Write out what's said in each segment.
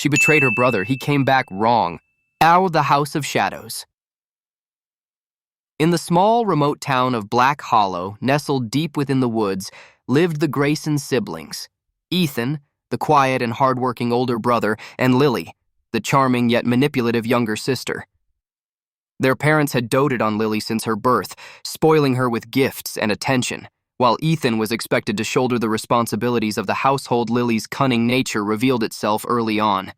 She betrayed her brother. He came back wrong. Now the House of Shadows. In the small, remote town of Black Hollow, nestled deep within the woods, lived the Grayson siblings. Ethan, the quiet and hardworking older brother, and Lily, the charming yet manipulative younger sister. Their parents had doted on Lily since her birth, spoiling her with gifts and attention, while Ethan was expected to shoulder the responsibilities of the household. Lily's cunning nature revealed itself early on.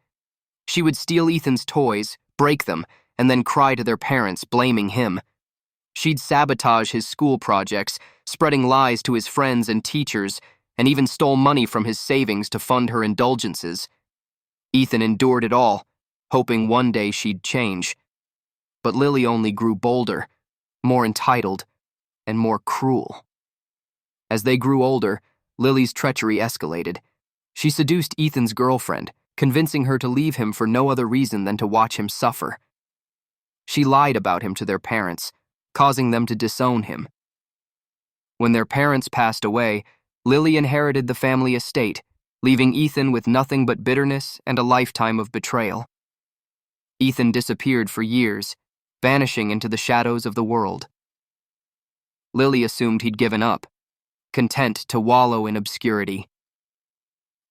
She would steal Ethan's toys, break them, and then cry to their parents, blaming him. She'd sabotage his school projects, spreading lies to his friends and teachers, and even stole money from his savings to fund her indulgences. Ethan endured it all, hoping one day she'd change. But Lily only grew bolder, more entitled, and more cruel. As they grew older, Lily's treachery escalated. She seduced Ethan's girlfriend, convincing her to leave him for no other reason than to watch him suffer. She lied about him to their parents, causing them to disown him. When their parents passed away, Lily inherited the family estate, leaving Ethan with nothing but bitterness and a lifetime of betrayal. Ethan disappeared for years, vanishing into the shadows of the world. Lily assumed he'd given up, content to wallow in obscurity.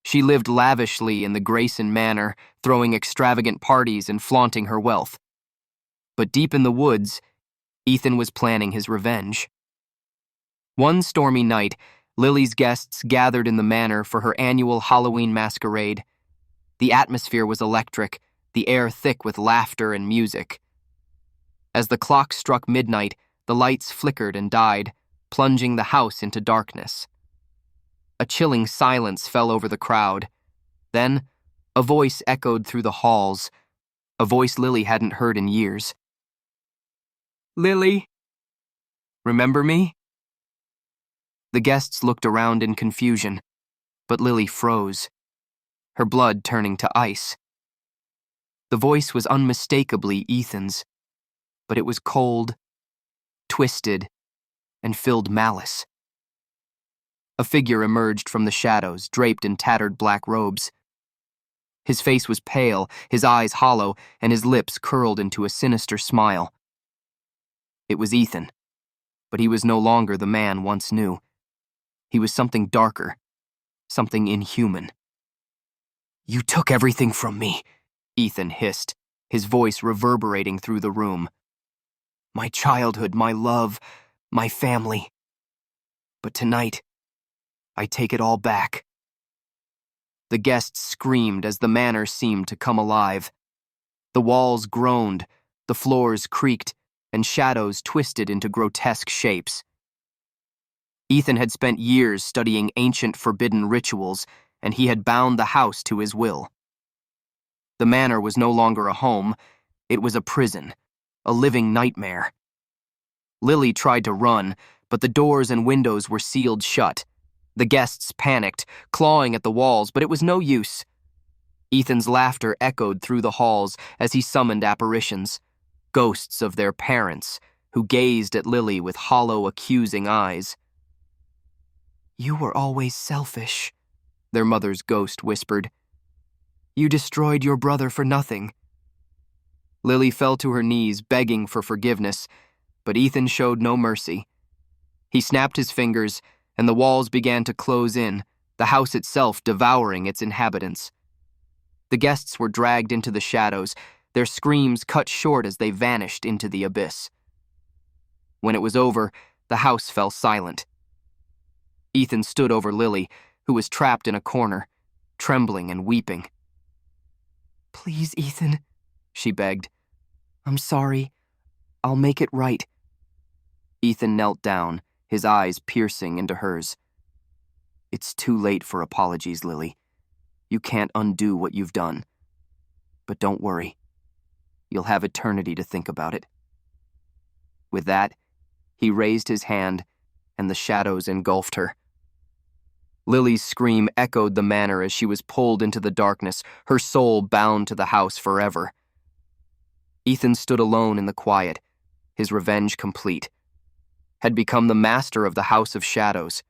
She lived lavishly in the Grayson Manor, throwing extravagant parties and flaunting her wealth. But deep in the woods, Ethan was planning his revenge. One stormy night, Lily's guests gathered in the manor for her annual Halloween masquerade. The atmosphere was electric, the air thick with laughter and music. As the clock struck midnight, the lights flickered and died, plunging the house into darkness. A chilling silence fell over the crowd. Then, a voice echoed through the halls, a voice Lily hadn't heard in years. "Lily, remember me?" The guests looked around in confusion, but Lily froze, her blood turning to ice. The voice was unmistakably Ethan's, but it was cold, twisted, and filled malice. A figure emerged from the shadows, draped in tattered black robes. His face was pale, his eyes hollow, and his lips curled into a sinister smile. It was Ethan, but he was no longer the man once knew. He was something darker, something inhuman. "You took everything from me," Ethan hissed, his voice reverberating through the room. "My childhood, my love, my family. But tonight, I take it all back." The guests screamed as the manor seemed to come alive. The walls groaned, the floors creaked, and shadows twisted into grotesque shapes. Ethan had spent years studying ancient forbidden rituals, and he had bound the house to his will. The manor was no longer a home, it was a prison, a living nightmare. Lily tried to run, but the doors and windows were sealed shut. The guests panicked, clawing at the walls, but it was no use. Ethan's laughter echoed through the halls as he summoned apparitions, ghosts of their parents, who gazed at Lily with hollow, accusing eyes. "You were always selfish," their mother's ghost whispered. "You destroyed your brother for nothing." Lily fell to her knees, begging for forgiveness, but Ethan showed no mercy. He snapped his fingers, and the walls began to close in, the house itself devouring its inhabitants. The guests were dragged into the shadows, their screams cut short as they vanished into the abyss. When it was over, the house fell silent. Ethan stood over Lily, who was trapped in a corner, trembling and weeping. "Please, Ethan," she begged. "I'm sorry. I'll make it right." Ethan knelt down, his eyes piercing into hers. "It's too late for apologies, Lily. You can't undo what you've done. But don't worry. You'll have eternity to think about it." With that, he raised his hand, and the shadows engulfed her. Lily's scream echoed the manor as she was pulled into the darkness, her soul bound to the house forever. Ethan stood alone in the quiet, his revenge complete, had become the master of the House of Shadows,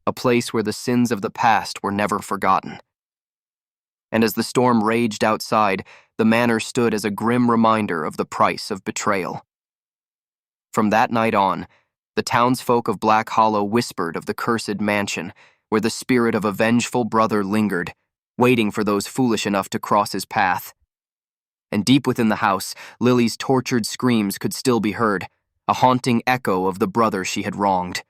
a place where the sins of the past were never forgotten. and as the storm raged outside, the manor stood as a grim reminder of the price of betrayal. From that night on, the townsfolk of Black Hollow whispered of the cursed mansion, where the spirit of a vengeful brother lingered, waiting for those foolish enough to cross his path. And deep within the house, Lily's tortured screams could still be heard, a haunting echo of the brother she had wronged.